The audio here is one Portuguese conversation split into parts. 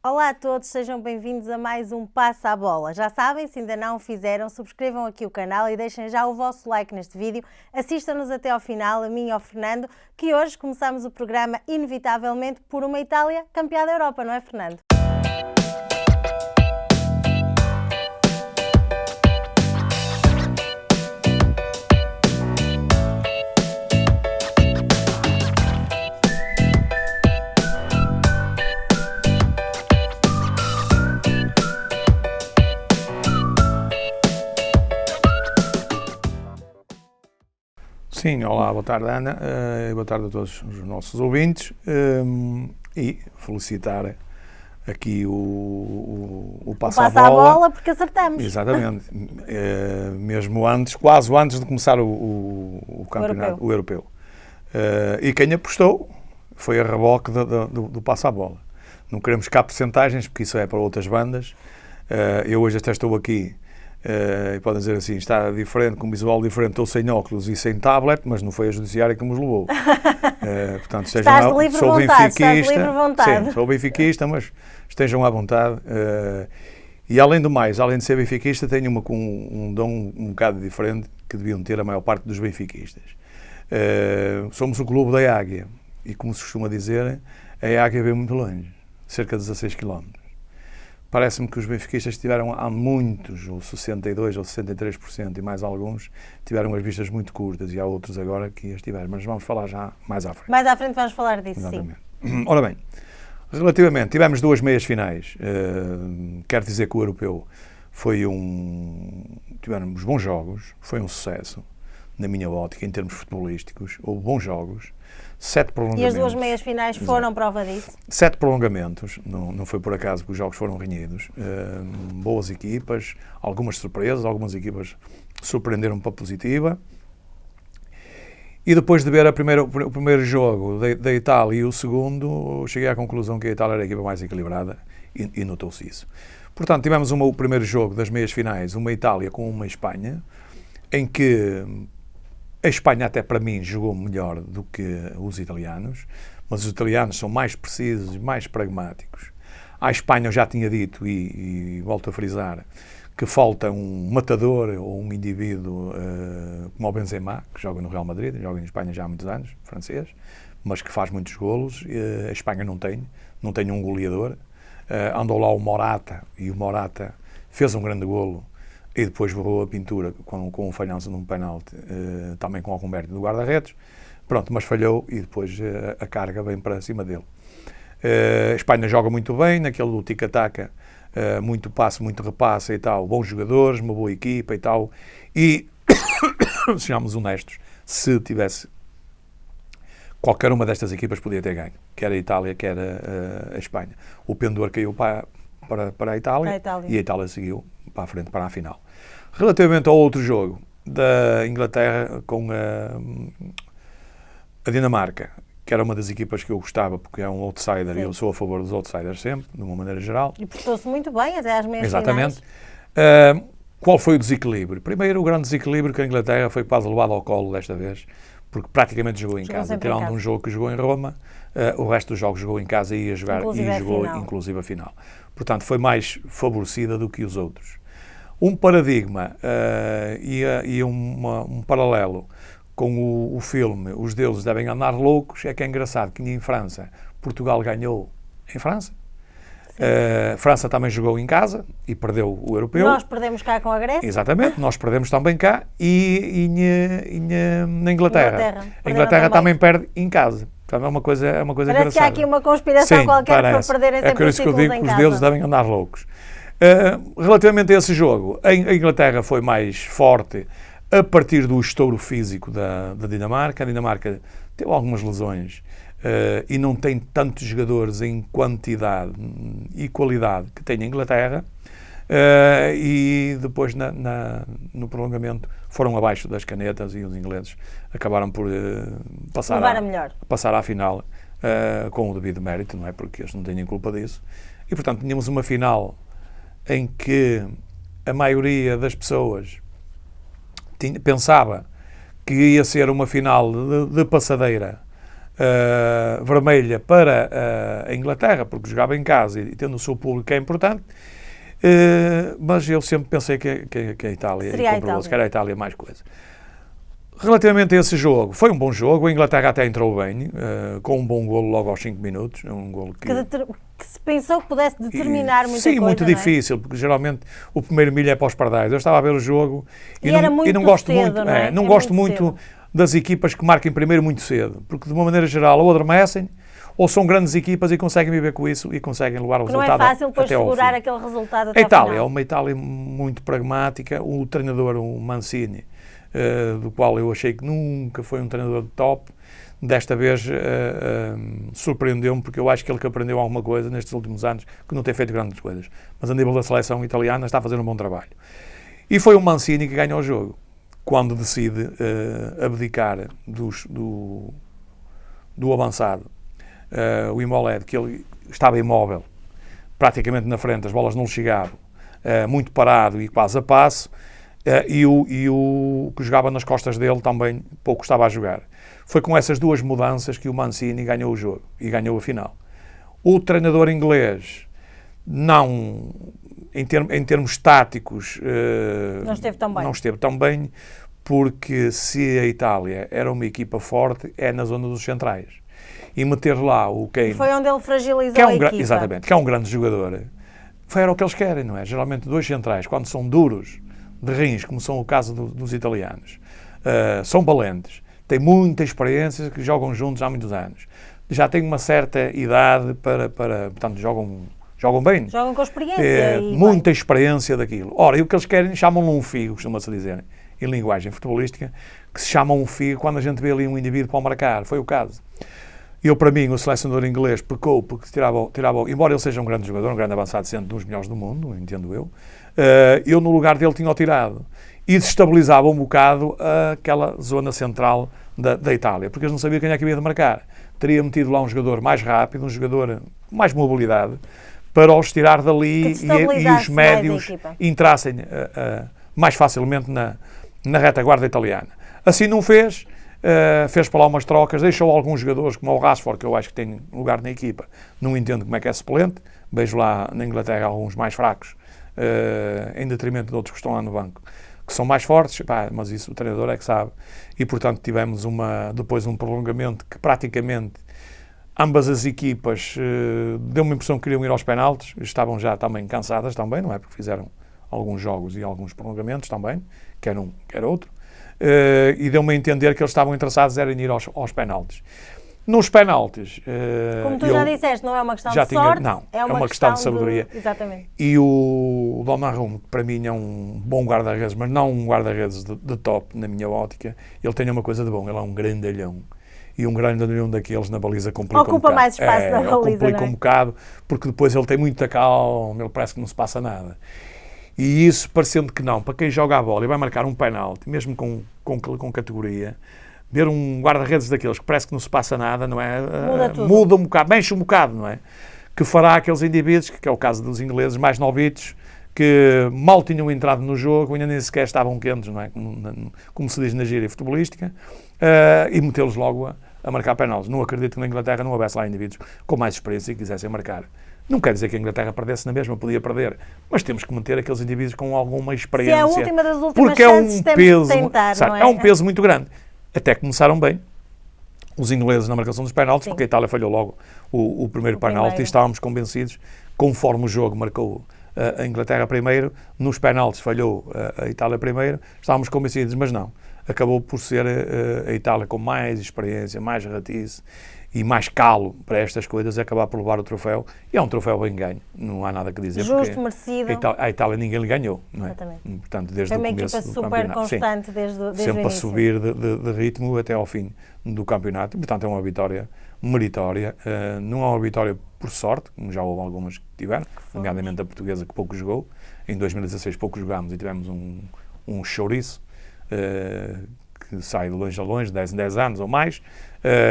Olá a todos, sejam bem-vindos a mais um Passa a Bola. Já sabem, se ainda não o fizeram, subscrevam aqui o canal e deixem já o vosso like neste vídeo. Assistam-nos até ao final, a mim e ao Fernando, que hoje começamos o programa inevitavelmente por uma Itália campeã da Europa, não é, Fernando? Sim, olá, boa tarde Ana, e boa tarde a todos os nossos ouvintes, e felicitar aqui o Passa a Bola porque acertamos. Exatamente, mesmo antes, quase antes de começar o campeonato, o europeu. E quem apostou foi a reboque do Passa a Bola. Não queremos cá percentagens, porque isso é para outras bandas. Eu hoje até estou aqui. E podem dizer assim, está diferente, com um visual diferente, estou sem óculos e sem tablet, mas não foi a judiciária que nos levou. Portanto, estás de livre vontade. Sim, sou benfiquista, mas estejam à vontade. E além do mais, além de ser benfiquista, tenho um dom um bocado diferente que deviam ter a maior parte dos benfiquistas. Somos o clube da Águia e, como se costuma dizer, a Águia veio muito longe, cerca de 16 km. Parece-me que os benfiquistas tiveram, há muitos, ou 62% ou 63%, e mais alguns, tiveram as vistas muito curtas, e há outros agora que as tiveram, mas vamos falar já mais à frente. Mais à frente vamos falar disso, exatamente. Sim. Ora bem, relativamente, tivemos duas meias finais, quero dizer que o europeu tivemos bons jogos, foi um sucesso, na minha ótica, em termos futebolísticos, houve bons jogos, 7 prolongamentos. E as duas meias finais foram prova disso? 7 prolongamentos, não foi por acaso que os jogos foram renhidos. Boas equipas, algumas surpresas, algumas equipas surpreenderam para a positiva. E depois de ver o primeiro jogo da Itália e o segundo, cheguei à conclusão que a Itália era a equipa mais equilibrada e notou-se isso. Portanto, tivemos o primeiro jogo das meias finais, uma Itália com uma Espanha, em que a Espanha até para mim jogou melhor do que os italianos, mas os italianos são mais precisos e mais pragmáticos. À Espanha eu já tinha dito, e volto a frisar, que falta um matador ou um indivíduo como o Benzema, que joga no Real Madrid, joga em Espanha já há muitos anos, francês, mas que faz muitos golos. A Espanha não tem um goleador. Andou lá o Morata, e o Morata fez um grande golo, e depois borrou a pintura com o falhanço num penalti, também com algum mérito do guarda-redes. Pronto, mas falhou e depois a carga vem para cima dele. A Espanha joga muito bem, naquele do tic-tac, muito passe, muito repasse e tal, bons jogadores, uma boa equipa e tal. E, sejamos honestos, se tivesse qualquer uma destas equipas podia ter ganho, quer a Itália, quer a Espanha. O pendor caiu para a Itália, e a Itália seguiu para a frente, para a final. Relativamente ao outro jogo da Inglaterra com a Dinamarca, que era uma das equipas que eu gostava, porque é um outsider, e eu sou a favor dos outsiders sempre, de uma maneira geral. E portou-se muito bem até às meias Exatamente. finais. Qual foi o desequilíbrio? Primeiro, o grande desequilíbrio que a Inglaterra foi quase levada ao colo desta vez, porque praticamente jogou em casa, tirando um jogo que jogou em Roma, o resto dos jogos jogou em casa e ia jogar, inclusive a final. Portanto, foi mais favorecida do que os outros. Um paradigma e um paralelo com o filme Os Deuses Devem Andar Loucos é que é engraçado que em França, Portugal ganhou em França. França também jogou em casa e perdeu o europeu. Nós perdemos cá com a Grécia. Exatamente, nós perdemos também cá e na Inglaterra. A Inglaterra também perde em casa. Portanto, é uma coisa engraçada. Parece que há aqui uma conspiração qualquer para perderem sempre os títulos em casa. É por isso que eu digo que os deuses devem andar loucos. Relativamente a esse jogo, a Inglaterra foi mais forte a partir do estouro físico da Dinamarca. A Dinamarca teve algumas lesões e não tem tantos jogadores em quantidade e qualidade que tem a Inglaterra. E depois no prolongamento foram abaixo das canetas e os ingleses acabaram por passar à final com o devido mérito, não é? Porque eles não têm culpa disso. E portanto tínhamos uma final em que a maioria das pessoas pensava que ia ser uma final de passadeira vermelha para a Inglaterra, porque jogava em casa e tendo o seu público que é importante, mas eu sempre pensei que a Itália, que era a Itália mais coisa. Relativamente a esse jogo, foi um bom jogo, a Inglaterra até entrou bem, com um bom golo logo aos 5 minutos, um golo que se pensou que pudesse determinar muita coisa. Sim, muito difícil, porque geralmente o primeiro milho é para os pardais. Eu estava a ver o jogo e não gosto cedo, muito, não é? Não gosto muito das equipas que marquem primeiro muito cedo, porque de uma maneira geral ou adormecem, ou são grandes equipas e conseguem viver com isso e conseguem levar o resultado. Não é fácil depois segurar aquele resultado até ao final. A Itália é uma Itália muito pragmática, o treinador, o Mancini, do qual eu achei que nunca foi um treinador de top, desta vez surpreendeu-me, porque eu acho que ele que aprendeu alguma coisa nestes últimos anos, que não tem feito grandes coisas, mas a nível da seleção italiana está a fazer um bom trabalho. E foi o Mancini que ganhou o jogo, quando decide abdicar do avançado, o Imolet, que ele estava imóvel, praticamente na frente, as bolas não chegavam, muito parado e quase a passo, e o que jogava nas costas dele também pouco estava a jogar. Foi com essas duas mudanças que o Mancini ganhou o jogo e ganhou a final. O treinador inglês, não, em termos táticos, não esteve tão bem, porque se a Itália era uma equipa forte, é na zona dos centrais. E meter lá o Kane... Foi onde ele fragilizou a equipa. Exatamente, que é um grande jogador. Era o que eles querem, não é? Geralmente dois centrais, quando são duros, de rins, como são o caso dos italianos, são valentes, têm muita experiência, que jogam juntos há muitos anos. Já têm uma certa idade portanto, jogam bem. Jogam com experiência. Muita experiência daquilo. Ora, e o que eles querem, chamam-lhe um figo, costuma-se dizer, em linguagem futebolística, que se chama um figo quando a gente vê ali um indivíduo para marcar. Foi o caso. Para mim, o selecionador inglês pecou porque tirava, embora ele seja um grande jogador, um grande avançado, sendo um dos melhores do mundo, entendo eu no lugar dele tinha-o tirado. E desestabilizava um bocado aquela zona central da Itália, porque eles não sabiam quem é que havia de marcar. Teria metido lá um jogador mais rápido, um jogador com mais mobilidade, para os tirar dali e os médios entrassem mais facilmente na retaguarda italiana. Assim não fez. Fez para lá umas trocas, deixou alguns jogadores, como o Rashford, que eu acho que tem lugar na equipa, não entendo como é que é suplente, vejo lá na Inglaterra alguns mais fracos, em detrimento de outros que estão lá no banco, que são mais fortes, mas isso o treinador é que sabe, e portanto tivemos depois um prolongamento que praticamente ambas as equipas deu-me a impressão que queriam ir aos penaltis, estavam já também cansadas também, não é, porque fizeram alguns jogos e alguns prolongamentos também, quer um, quer outro, e deu-me a entender que eles estavam interessados em ir aos penaltis. Nos penaltis... Como tu já disseste, não é uma questão de sorte, não, é uma questão de sabedoria. Exatamente. E o Donnarumma, que para mim é um bom guarda-redes, mas não um guarda-redes de top, na minha ótica, ele tem uma coisa de bom, ele é um grandalhão. E um grandalhão daqueles na baliza complica um bocado. Ocupa mais espaço na baliza, complica um bocado, porque depois ele tem muita calma, ele parece que não se passa nada. E isso, parecendo que não, para quem joga a bola e vai marcar um penalti, mesmo com categoria, ver um guarda-redes daqueles que parece que não se passa nada, não é? Muda um bocado, mexe um bocado, não é? Que fará aqueles indivíduos, que é o caso dos ingleses mais novitos, que mal tinham entrado no jogo, ainda nem sequer estavam quentes, não é? Como se diz na gíria futebolística, e metê-los logo a marcar penaltis. Não acredito que na Inglaterra não houvesse lá indivíduos com mais experiência e quisessem marcar. Não quer dizer que a Inglaterra perdesse na mesma, podia perder, mas temos que manter aqueles indivíduos com alguma experiência. Se é a última das últimas porque chances, temos de tentar, sabe, não é? É um peso muito grande. Até começaram bem os ingleses na marcação dos penaltis, porque a Itália falhou logo o primeiro penalti e estávamos convencidos, conforme o jogo marcou a Inglaterra primeiro, nos penaltis falhou a Itália primeiro, estávamos convencidos, mas não. Acabou por ser a Itália com mais experiência, mais ratice e mais calo para estas coisas, acabar por levar o troféu. E é um troféu bem ganho, não há nada que dizer. Justo, merecido. A Itália ninguém lhe ganhou, não é? Exatamente. Portanto, desde foi o uma começo equipa do super campeonato. constante desde o sempre início. A subir de ritmo até ao fim do campeonato. Portanto, é uma vitória meritória. Não é uma vitória por sorte, como já houve algumas que tiveram, nomeadamente a portuguesa, que pouco jogou. Em 2016 pouco jogámos e tivemos um chouriço, que sai de longe a longe, 10 em 10 anos ou mais.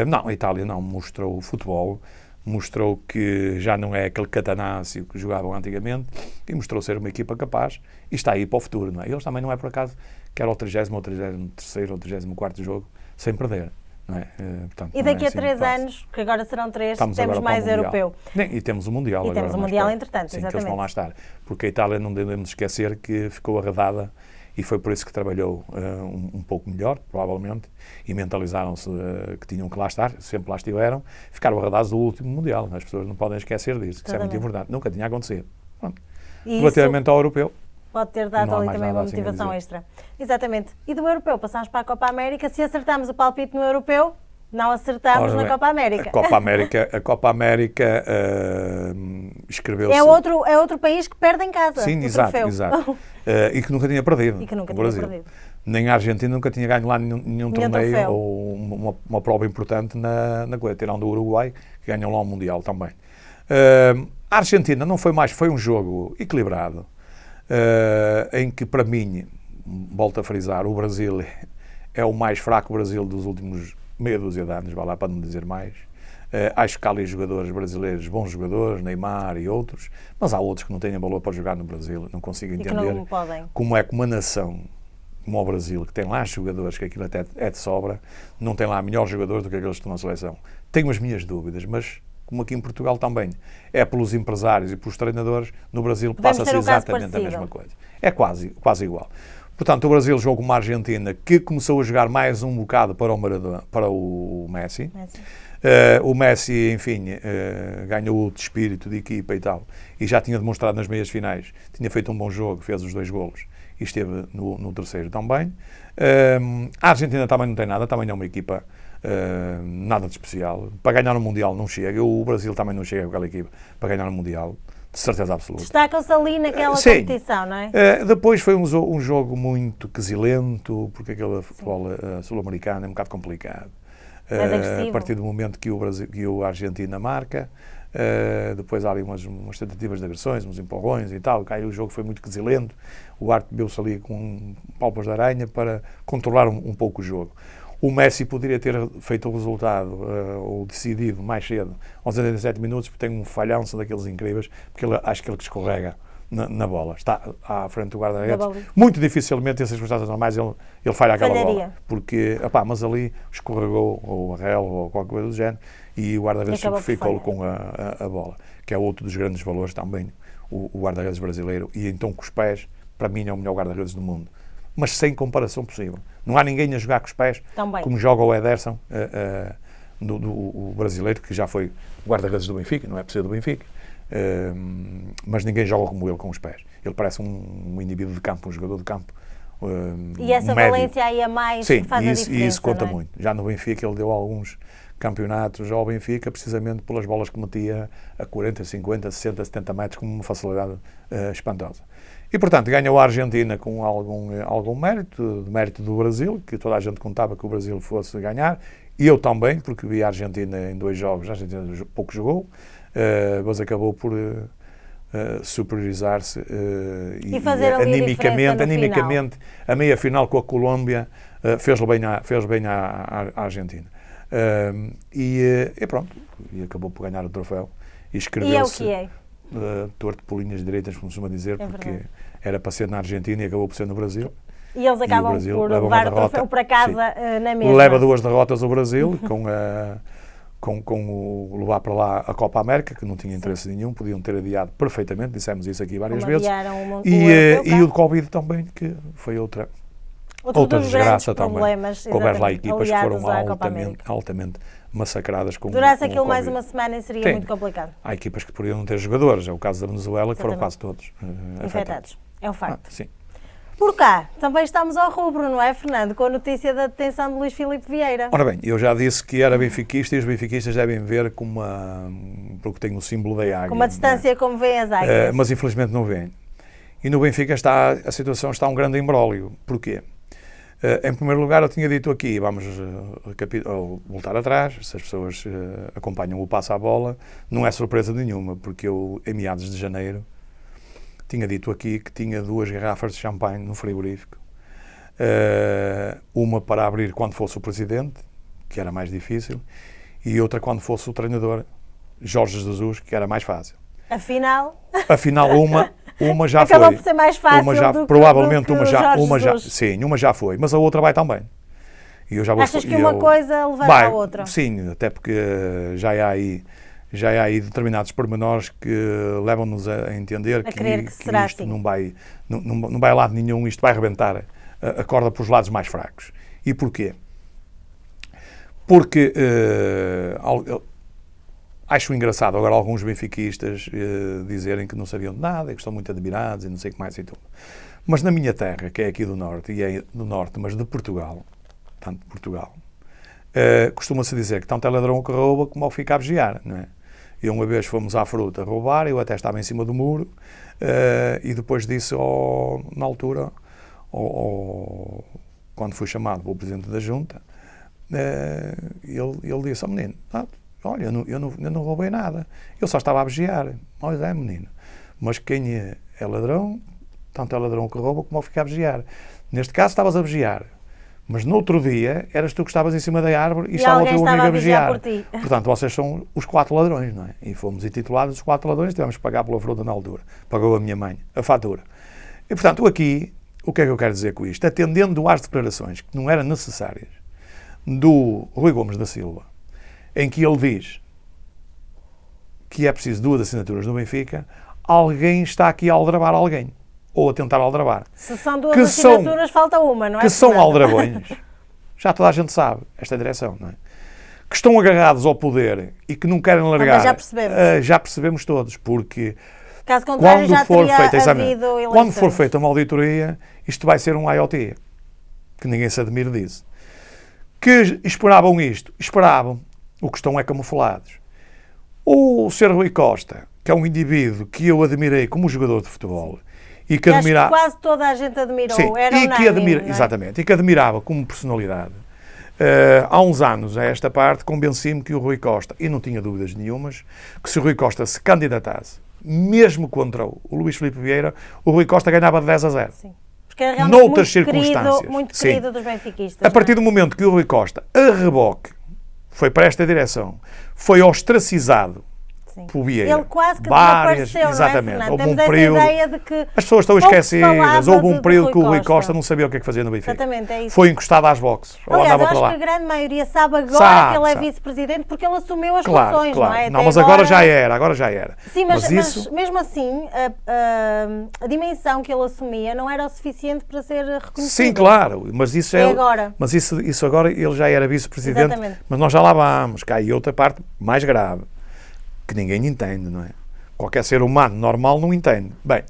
Não, a Itália não mostrou futebol, mostrou que já não é aquele catanácio que jogavam antigamente e mostrou ser uma equipa capaz e está aí para o futuro, não é? Eles também não é por acaso que era o 30º, ou 33º ou 34º jogo sem perder. Não é? Portanto, E daqui a 3 anos, que agora serão 3, temos mais europeu. E temos o Mundial. E temos o Mundial, entretanto, sim, exatamente. que eles vão lá estar. Porque a Itália, não devemos esquecer que ficou arredada e foi por isso que trabalhou um pouco melhor, provavelmente, e mentalizaram-se que tinham que lá estar, sempre lá estiveram, ficaram arredados do último Mundial. As pessoas não podem esquecer disso, que isso é muito importante. Nunca tinha acontecido. Relativamente ao europeu, pode ter dado ali também uma motivação extra. Exatamente. E do europeu, passamos para a Copa América. Se acertarmos o palpite no europeu, não acertamos na Copa América. A Copa América escreveu-se... É outro país que perde em casa. Sim, exato. E que nunca tinha perdido. Nem a Argentina nunca tinha ganho lá nenhum torneio ou uma prova importante na coisa, tirando o Uruguai, que ganhou lá o Mundial também. A Argentina não foi mais, foi um jogo equilibrado, em que, para mim, volto a frisar, o Brasil é o mais fraco Brasil dos últimos meia dúzia de anos, vai lá para não dizer mais. Acho que há ali jogadores brasileiros, bons jogadores, Neymar e outros, mas há outros que não têm valor para jogar no Brasil. Não consigo entender como é que uma nação como o Brasil, que tem lá jogadores, que aquilo até é de sobra, não tem lá melhores jogadores do que aqueles que estão na seleção. Tenho as minhas dúvidas, mas como aqui em Portugal também, é pelos empresários e pelos treinadores, no Brasil passa-se exatamente a mesma coisa. É quase igual. Portanto, o Brasil jogou com uma Argentina que começou a jogar mais um bocado para o Messi. O Messi, enfim, ganhou outro espírito de equipa e tal, e já tinha demonstrado nas meias finais, tinha feito um bom jogo, fez os 2 golos e esteve no terceiro também. A Argentina também não tem nada, também é uma equipa nada de especial. Para ganhar o Mundial não chega, o Brasil também não chega com aquela equipa para ganhar o Mundial, de certeza absoluta. Destacam-se ali naquela competição, não é? Depois foi um jogo muito quesilento, porque aquela futebol sul-americana é um bocado complicado. A partir do momento que a Argentina marca, depois há ali umas tentativas de agressões, uns empurrões e tal, aí o jogo foi muito quesilento, o árbitro deu-se ali com palpas de aranha para controlar um pouco o jogo. O Messi poderia ter feito o resultado, ou decidido mais cedo, aos 87 minutos, porque tem um falhanço daqueles incríveis, porque acho que ele que escorrega na bola, está à frente do guarda-redes. Muito dificilmente, em circunstâncias normais, ele falha aquela bola. Porque, mas ali escorregou, ou a rel, ou qualquer coisa do género, e o guarda-redes ficou com a bola, que é outro dos grandes valores também, o guarda-redes brasileiro, e então com os pés, para mim é o melhor guarda-redes do mundo. Mas sem comparação possível. Não há ninguém a jogar com os pés, como joga o Ederson, o brasileiro, que já foi guarda-redes do Benfica, não é por ser do Benfica, mas ninguém joga como ele com os pés. Ele parece um indivíduo de campo, um jogador de campo. E essa valência aí a mais que faz a diferença, e isso conta muito. Já no Benfica ele deu alguns campeonatos ao Benfica, precisamente pelas bolas que metia a 40, 50, 60, 70 metros com uma facilidade espantosa. E, portanto, ganhou a Argentina com algum mérito do Brasil, que toda a gente contava que o Brasil fosse ganhar, e eu também, porque vi a Argentina em 2 jogos, a Argentina pouco jogou, mas acabou por superiorizar-se e fazer ali animicamente, a meia final com a Colômbia fez bem à Argentina. E pronto, e acabou por ganhar o troféu. E escreveu-se torto por linhas direitas, como se costuma dizer, porque era para ser na Argentina e acabou por ser no Brasil. E eles acabam por levar o troféu para casa na mesma. Leva 2 derrotas ao Brasil, com o levar para lá a Copa América, que não tinha interesse nenhum, podiam ter adiado perfeitamente, dissemos isso aqui várias vezes. E o Covid também, que foi outra desgraça também. Houve lá equipas que foram altamente massacradas com durasse aquilo mais uma semana e seria muito complicado. Há equipas que poderiam não ter jogadores, é o caso da Venezuela, que foram quase todos afetados. É um facto. Sim. Por cá, também estamos ao rubro, não é, Fernando? Com a notícia da detenção de Luís Filipe Vieira. Ora bem, eu já disse que era benfiquista e os benfiquistas devem ver porque tem o símbolo da águia. Com uma distância como vêem as águias. Mas infelizmente não vêem. E no Benfica a situação está um grande imbróglio. Porquê? Em primeiro lugar, eu tinha dito aqui, vamos voltar atrás, se as pessoas acompanham o passo à bola, não é surpresa nenhuma, porque eu, em meados de janeiro, tinha dito aqui que tinha 2 garrafas de champanhe no frigorífico. Uma para abrir quando fosse o presidente, que era mais difícil, e outra quando fosse o treinador, Jorge Jesus, que era mais fácil. Afinal uma já acabou foi. Por ser mais fácil provavelmente uma já foi, mas a outra vai também. E eu já vou, achas que uma coisa levará à outra? Sim, até porque já há aí determinados pormenores que levam-nos a entender que será isto assim. não vai a lado nenhum, isto vai arrebentar a corda para os lados mais fracos. E porquê? Porque acho engraçado agora alguns benfiquistas dizerem que não sabiam de nada e que estão muito admirados e não sei o que mais e tudo. Mas na minha terra, que é aqui do Norte, e é do Norte, mas de Portugal, tanto de Portugal, costuma-se dizer que tanto é ladrão que rouba como ao que fica a vigiar, não é? E uma vez fomos à fruta roubar, eu até estava em cima do muro, e depois disse, na altura, quando fui chamado pelo Presidente da Junta, ele disse ao menino, olha, eu não roubei nada, eu só estava a vigiar. Pois é, menino, mas quem é ladrão, tanto é ladrão que rouba como ao ficar a vigiar. Neste caso estavas a vigiar, mas no outro dia eras tu que estavas em cima da árvore e estava o teu amigo a vigiar. Por ti. Portanto, vocês são os 4 ladrões, não é? E fomos intitulados os 4 ladrões, tivemos que pagar pela fruta na altura. Pagou a minha mãe a fatura. E, portanto, aqui, o que é que eu quero dizer com isto? Atendendo às declarações que não eram necessárias do Rui Gomes da Silva, em que ele diz que é preciso 2 assinaturas no Benfica, alguém está aqui a aldrabar alguém. Ou a tentar aldrabar. Se são 2 assinaturas, falta uma, não é? Que são aldrabões. Já toda a gente sabe, esta direção, não é? Que estão agarrados ao poder e que não querem largar. Mas já percebemos. Já percebemos todos, porque caso contrário, já teria havido eleições. Quando for feita uma auditoria, isto vai ser um IoT. Que ninguém se admire disso. Que esperavam isto? Esperavam. O que estão é camuflados. O Sr. Rui Costa, que é um indivíduo que eu admirei como jogador de futebol, e que admirava, quase toda a gente admirou, sim, era unânime, exatamente, e que admirava como personalidade. Há uns anos, a esta parte, convenci-me que o Rui Costa, e não tinha dúvidas nenhumas, que se o Rui Costa se candidatasse, mesmo contra o Luís Filipe Vieira, o Rui Costa ganhava de 10-0. Sim. Porque era realmente noutras circunstâncias. Muito querido dos benfiquistas. A partir do momento que o Rui Costa, a reboque, foi para esta direção, foi ostracizado por Vieira. Ele quase que desapareceu, exatamente. Não é, Houve temos um período, essa ideia de que as pessoas estão esquecidas. Houve um período que o Rui Costa Costa não sabia o que é que fazia no Benfica. Exatamente, é isso. Foi encostado às boxes. Aliás, andava eu para acho lá. que a grande maioria sabe agora que ele é vice-presidente porque ele assumiu as funções, não é? Não, mas agora já era. Sim, mas mesmo assim, a dimensão que ele assumia não era o suficiente para ser reconhecido. Sim, claro, mas isso é agora. Mas isso agora ele já era vice-presidente. Exatamente. Mas nós já lá vamos. Cá aí outra parte mais grave, que ninguém entende, não é? Qualquer ser humano normal não entende. Bem,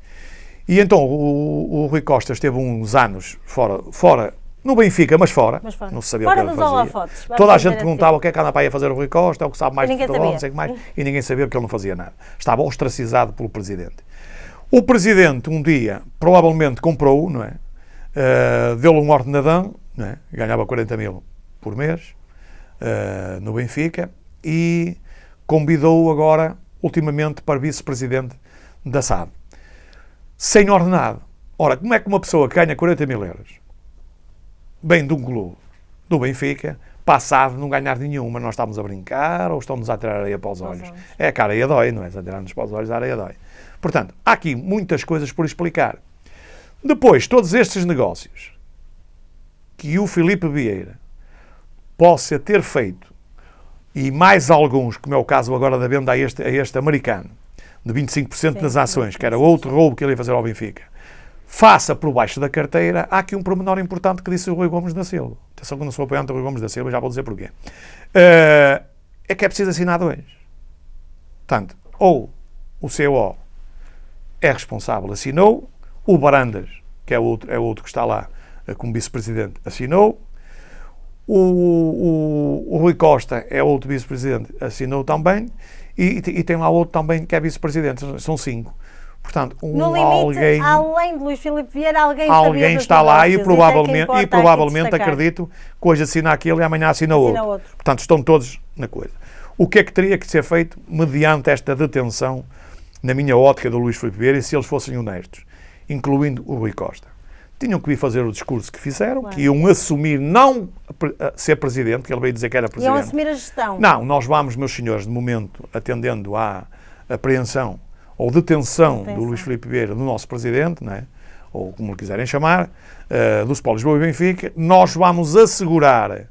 e então o Rui Costa esteve uns anos fora no Benfica, mas fora. Não se sabia fora o que ele dos fazia. holofotes. Toda a gente perguntava o que é que anda para aí a fazer o Rui Costa, é o que sabe mais de futebol, sabia. não sei o que mais, e ninguém sabia porque ele não fazia nada. Estava ostracizado pelo Presidente. O Presidente, um dia, provavelmente comprou, não é? Deu-lhe um ordenadão, não é? Ganhava 40 mil por mês, no Benfica, e convidou agora, ultimamente, para vice-presidente da SAD. Sem ordenado. Ora, como é que uma pessoa que ganha 40 mil euros, vem de um clube, do Benfica, passado não ganhar nenhuma? Nós estamos a brincar ou estão-nos a tirar areia para os olhos? É que a areia dói, não é? A tirar-nos para os olhos, a areia dói. Portanto, há aqui muitas coisas por explicar. Depois, todos estes negócios que o Filipe Vieira possa ter feito, e mais alguns, como é o caso agora da venda a este americano, de 25% das ações, que era outro roubo que ele ia fazer ao Benfica, faça por baixo da carteira, há aqui um pormenor importante que disse o Rui Gomes da Silva. Atenção que eu não sou apoiante do Rui Gomes da Silva, já vou dizer porquê. É que é preciso assinar 2. Portanto, ou o CEO é responsável, assinou, o Barandas, que é outro que está lá como vice-presidente, assinou, o Rui Costa é outro vice-presidente, assinou também, e tem lá outro também que é vice-presidente, são 5. Portanto, no limite, além de Luís Filipe Vieira, alguém está lá e provavelmente acredito que hoje assina aquele e amanhã assina outro. Portanto, estão todos na coisa. O que é que teria que ser feito mediante esta detenção, na minha ótica, do Luís Filipe Vieira, e se eles fossem honestos, incluindo o Rui Costa? Tinham que vir fazer o discurso que fizeram, que iam assumir não ser presidente, que ele veio dizer que era presidente. Iam assumir a gestão. Não, nós vamos, meus senhores, de momento, atendendo à apreensão ou detenção do Luís Filipe Vieira, do nosso presidente, não é? Ou como lhe quiserem chamar, do Sport Lisboa e Benfica, nós vamos assegurar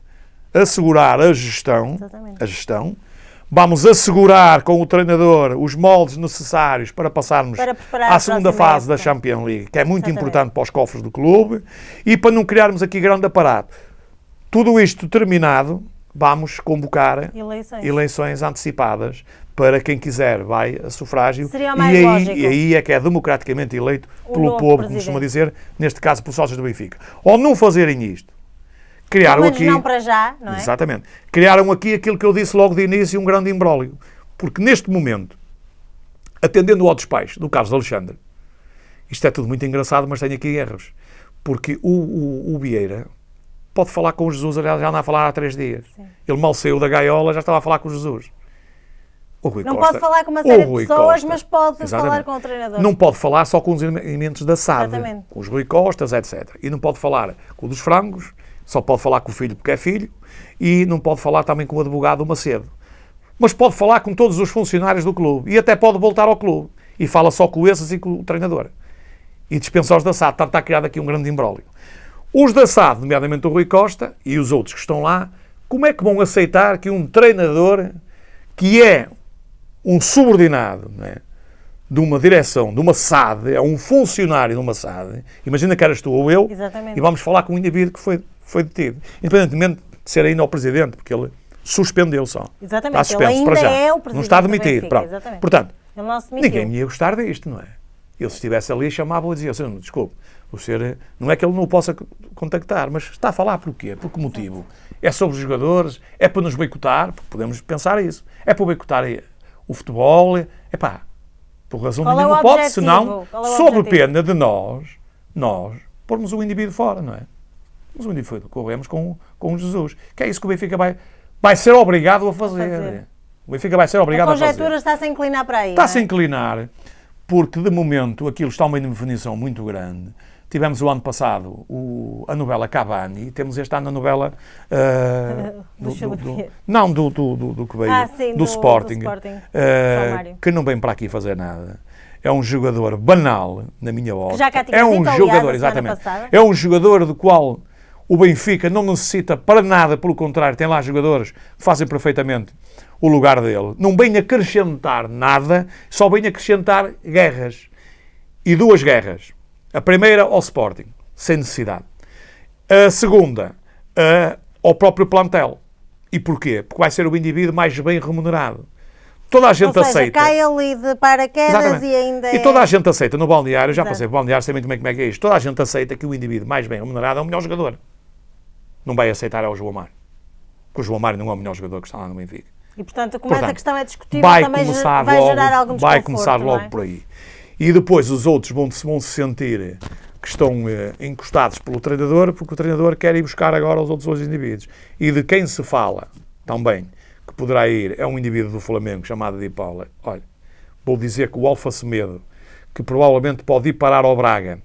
assegurar a gestão, vamos assegurar com o treinador os moldes necessários para passarmos à segunda fase da Champions League, que é muito importante para os cofres do clube, e para não criarmos aqui grande aparato. Tudo isto terminado, vamos convocar eleições antecipadas para quem quiser, vai a sufrágio. Seria mais lógico. E aí é que é democraticamente eleito pelo povo, como costuma dizer, neste caso pelos sócios do Benfica. Ou não fazerem isto, criaram aqui... não para já, não é? Exatamente. Criaram aqui aquilo que eu disse logo de início, um grande imbróglio. Porque neste momento, atendendo ao despacho do Carlos Alexandre, isto é tudo muito engraçado, mas tem aqui erros. Porque o Vieira pode falar com o Jesus, aliás, já anda a falar há 3 dias. Sim. Ele mal saiu da gaiola, já estava a falar com o Jesus. O Rui não Costa, pode falar com uma série de pessoas, mas pode falar com o treinador. Não pode falar só com os elementos da SAD, com os Rui Costas, etc. E não pode falar com o dos frangos, só pode falar com o filho porque é filho, e não pode falar também com o advogado Macedo. Mas pode falar com todos os funcionários do clube, e até pode voltar ao clube, e fala só com esses e com o treinador. E dispensa os da SAD, portanto está criado aqui um grande imbróglio. Os da SAD, nomeadamente o Rui Costa, e os outros que estão lá, como é que vão aceitar que um treinador que é um subordinado, não é, de uma direção, de uma SAD, é um funcionário de uma SAD, imagina que eras tu ou eu, exatamente, e vamos falar com um indivíduo que foi detido, independentemente de ser ainda o presidente, porque ele suspendeu só. Exatamente, está suspenso, ele para ainda já. É o presidente, não está demitido. Portanto, ninguém me ia gostar disto, não é? Ele, se estivesse ali, chamava-o e dizia, desculpe, o senhor, não é que ele não o possa contactar, mas está a falar por quê? Por que motivo? É sobre os jogadores? É para nos boicotar? Porque podemos pensar isso. É para boicotar o futebol? É pá, por razão nenhuma pode, senão, sob pena de nós, pormos o indivíduo fora, não é? Mas o indivíduo corremos com o Jesus. Que é isso que o Benfica vai ser obrigado a fazer. O Benfica vai ser obrigado a fazer. A conjectura está-se a inclinar para aí. Está-se a inclinar, porque de momento aquilo está uma indefinição muito grande. Tivemos o ano passado a novela Cavani e temos este ano a novela do que veio, do Sporting, que não vem para aqui fazer nada. É um jogador banal, na minha ótica. É um jogador, exatamente. É um jogador do qual o Benfica não necessita para nada, pelo contrário, tem lá jogadores que fazem perfeitamente o lugar dele. Não vem acrescentar nada, só vem acrescentar guerras. E 2 guerras. A primeira ao Sporting, sem necessidade. A segunda, ao próprio plantel. E porquê? Porque vai ser o indivíduo mais bem remunerado. Toda a gente aceita. Cai ali de paraquedas. Exatamente. E ainda E toda a gente aceita no balneário, já passei por balneário, sei muito bem como é que é isto. Toda a gente aceita que o indivíduo mais bem remunerado é o melhor jogador. Não vai aceitar é o João Mário. Porque o João Mário não é o melhor jogador que está lá no Benfica. E portanto, como essa questão é discutível, também vai gerar algum desconforto. Vai começar logo por aí. E depois os outros vão se sentir que estão encostados pelo treinador, porque o treinador quer ir buscar agora os outros 2 indivíduos. E de quem se fala também que poderá ir é um indivíduo do Flamengo chamado Di Paula. Olha, vou dizer que o Alfa Semedo, que provavelmente pode ir parar ao Braga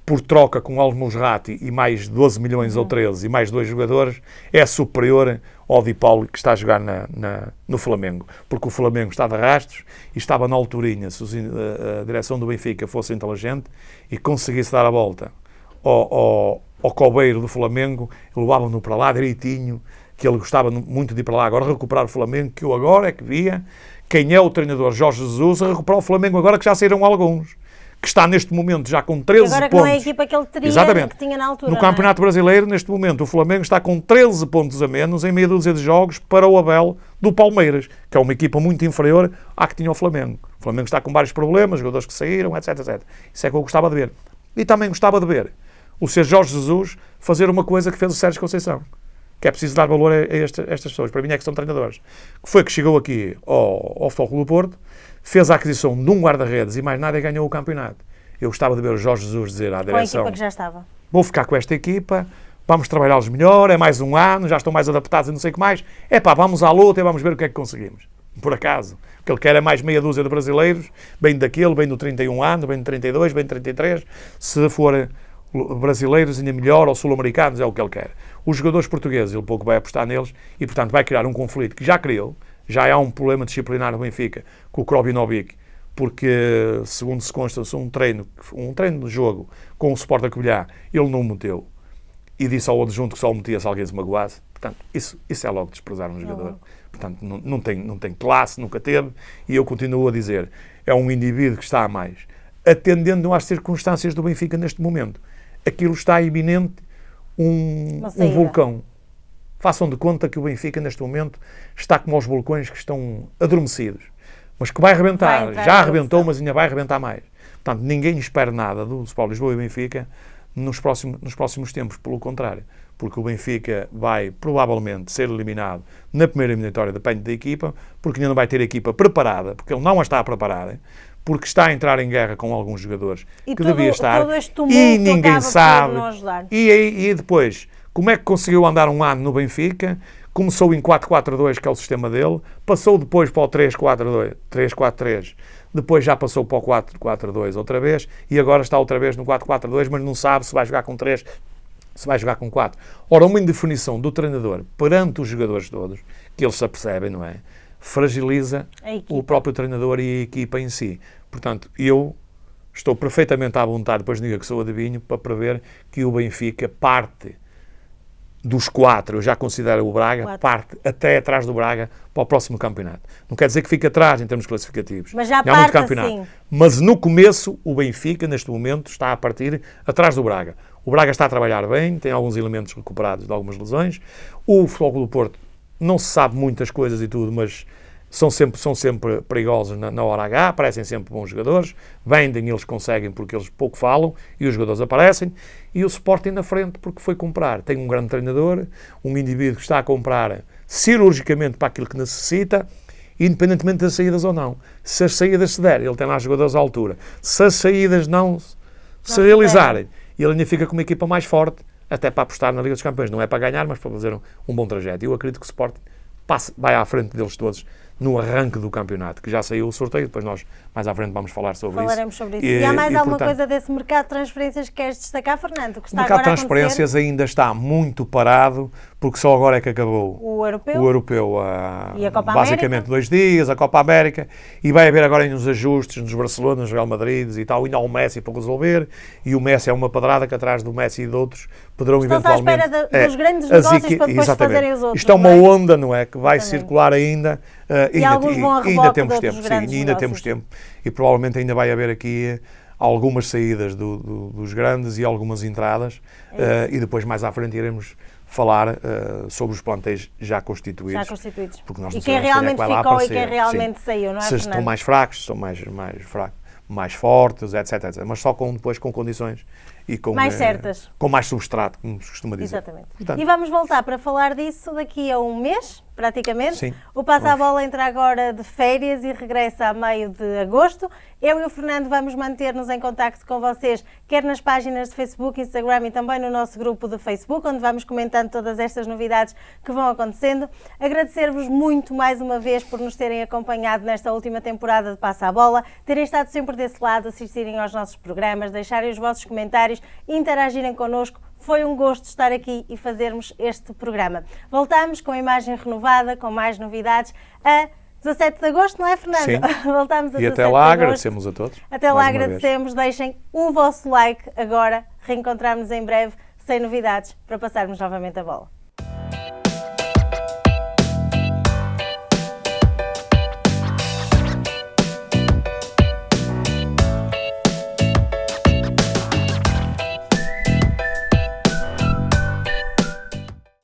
por troca com o Al-Musrati e mais 12 milhões ou 13 e mais 2 jogadores, é superior ao Di Paulo que está a jogar no Flamengo. Porque o Flamengo está de rastros e estava na alturinha, se a direção do Benfica fosse inteligente e conseguisse dar a volta ao cobeiro do Flamengo, levavam-no para lá direitinho, que ele gostava muito de ir para lá agora recuperar o Flamengo, que eu agora é que via quem é o treinador Jorge Jesus a recuperar o Flamengo agora que já saíram alguns. Que está neste momento já com 13 agora pontos. Agora não é a equipa que ele teria, exatamente, que tinha na altura. No Campeonato Brasileiro, neste momento, o Flamengo está com 13 pontos a menos em meia dúzia de jogos para o Abel do Palmeiras, que é uma equipa muito inferior à que tinha o Flamengo. O Flamengo está com vários problemas, jogadores que saíram, etc, etc. Isso é que eu gostava de ver. E também gostava de ver o Sr. Jorge Jesus fazer uma coisa que fez o Sérgio Conceição, que é preciso dar valor a estas pessoas. Para mim é que são treinadores. Que foi que chegou aqui ao Futebol Clube do Porto, fez a aquisição de um guarda-redes e mais nada e ganhou o campeonato. Eu gostava de ver o Jorge Jesus dizer à direção... Com a equipa que já estava. Vou ficar com esta equipa, vamos trabalhá-los melhor, é mais um ano, já estão mais adaptados e não sei o que mais. Vamos à luta e vamos ver o que é que conseguimos. Por acaso. O que ele quer é mais meia dúzia de brasileiros, bem daquele, bem do 31 anos, bem do 32, bem do 33. Se for brasileiros ainda melhor, ou sul-americanos, é o que ele quer. Os jogadores portugueses, ele pouco vai apostar neles e, portanto, vai criar um conflito que já criou. Já há um problema disciplinar no Benfica com o Krobinovic, porque, segundo se consta, um treino de jogo com o Sport da Covilhã, ele não o meteu. E disse ao adjunto que só o metia se alguém se magoasse. Portanto, isso é logo desprezar um jogador. Portanto, não tem classe, nunca teve, e eu continuo a dizer, é um indivíduo que está a mais. Atendendo às circunstâncias do Benfica neste momento, aquilo está iminente um vulcão. Façam de conta que o Benfica neste momento está como aos vulcões que estão adormecidos, mas que vai arrebentar, já arrebentou, mas ainda vai arrebentar mais. Portanto, ninguém espera nada do Sport Lisboa e Benfica nos próximos tempos, pelo contrário, porque o Benfica vai provavelmente ser eliminado na primeira eliminatória, depende da equipa, porque ainda não vai ter a equipa preparada, porque ele não a está a preparar, porque está a entrar em guerra com alguns jogadores que devia estar, e ninguém sabe. E depois, como é que conseguiu andar um ano no Benfica? Começou em 4-4-2, que é o sistema dele, passou depois para o 3-4-3, depois já passou para o 4-4-2 outra vez, e agora está outra vez no 4-4-2, mas não sabe se vai jogar com 3, se vai jogar com 4. Ora, uma indefinição do treinador perante os jogadores todos, que eles se apercebem, não é? Fragiliza o próprio treinador e a equipa em si. Portanto, eu estou perfeitamente à vontade, depois diga que sou adivinho, para prever que o Benfica parte dos 4, eu já considero o Braga, parte até atrás do Braga para o próximo campeonato. Não quer dizer que fique atrás em termos classificativos. Mas já parte campeonato. Assim. Mas no começo, o Benfica, neste momento, está a partir atrás do Braga. O Braga está a trabalhar bem, tem alguns elementos recuperados de algumas lesões. O Futebol Clube do Porto não se sabe muitas coisas e tudo, mas são sempre perigosos na hora H, aparecem sempre bons jogadores, vendem, eles conseguem porque eles pouco falam e os jogadores aparecem, e o Sporting na frente porque foi comprar. Tem um grande treinador, um indivíduo que está a comprar cirurgicamente para aquilo que necessita, independentemente das saídas ou não. Se as saídas se derem, ele tem lá jogadores à altura. Se as saídas não se realizarem, ele ainda fica com uma equipa mais forte, até para apostar na Liga dos Campeões. Não é para ganhar, mas para fazer um bom trajeto. Eu acredito que o Sporting vai à frente deles todos no arranque do campeonato, que já saiu o sorteio, depois nós mais à frente vamos falar sobre Falaremos sobre isso. E há mais alguma coisa desse mercado de transferências que queres destacar, Fernando? Que está o mercado de transferências ainda está muito parado, porque só agora é que acabou o europeu e a Copa basicamente América. 2 dias, a Copa América, e vai haver agora uns ajustes nos Barcelona, nos Real Madrid e tal, ainda há o Messi para resolver, e o Messi é uma pedrada que atrás do Messi e de outros poderão eventualmente... Estão à espera dos grandes negócios para depois fazerem os outros. Isto é uma onda, não é? Que vai circular ainda... E alguns vão a ainda temos tempo, sim, ainda temos tempo, e provavelmente ainda vai haver aqui algumas saídas dos grandes e algumas entradas, e depois mais à frente iremos falar sobre os plantéis já constituídos. Porque nós e quem realmente ficou e quem realmente saiu, não é, se estão mais fracos, se estão mais fortes, etc. Mas só depois com condições e com mais certas. Com mais substrato, como se costuma dizer. Exatamente. Portanto, e vamos voltar para falar disso daqui a um mês, praticamente. Sim, o Passa a Bola entra agora de férias e regressa a meio de agosto. Eu e o Fernando vamos manter-nos em contacto com vocês, quer nas páginas de Facebook, Instagram e também no nosso grupo de Facebook, onde vamos comentando todas estas novidades que vão acontecendo. Agradecer-vos muito mais uma vez por nos terem acompanhado nesta última temporada de Passa a Bola, terem estado sempre desse lado, assistirem aos nossos programas, deixarem os vossos comentários, interagirem connosco. Foi um gosto estar aqui e fazermos este programa. Voltamos com a imagem renovada, com mais novidades, a 17 de agosto, não é, Fernando? Sim. Voltamos a 17 de agosto. E até lá agradecemos a todos. Até lá agradecemos. Deixem o vosso like agora. Reencontramos em breve, sem novidades, para passarmos novamente a bola.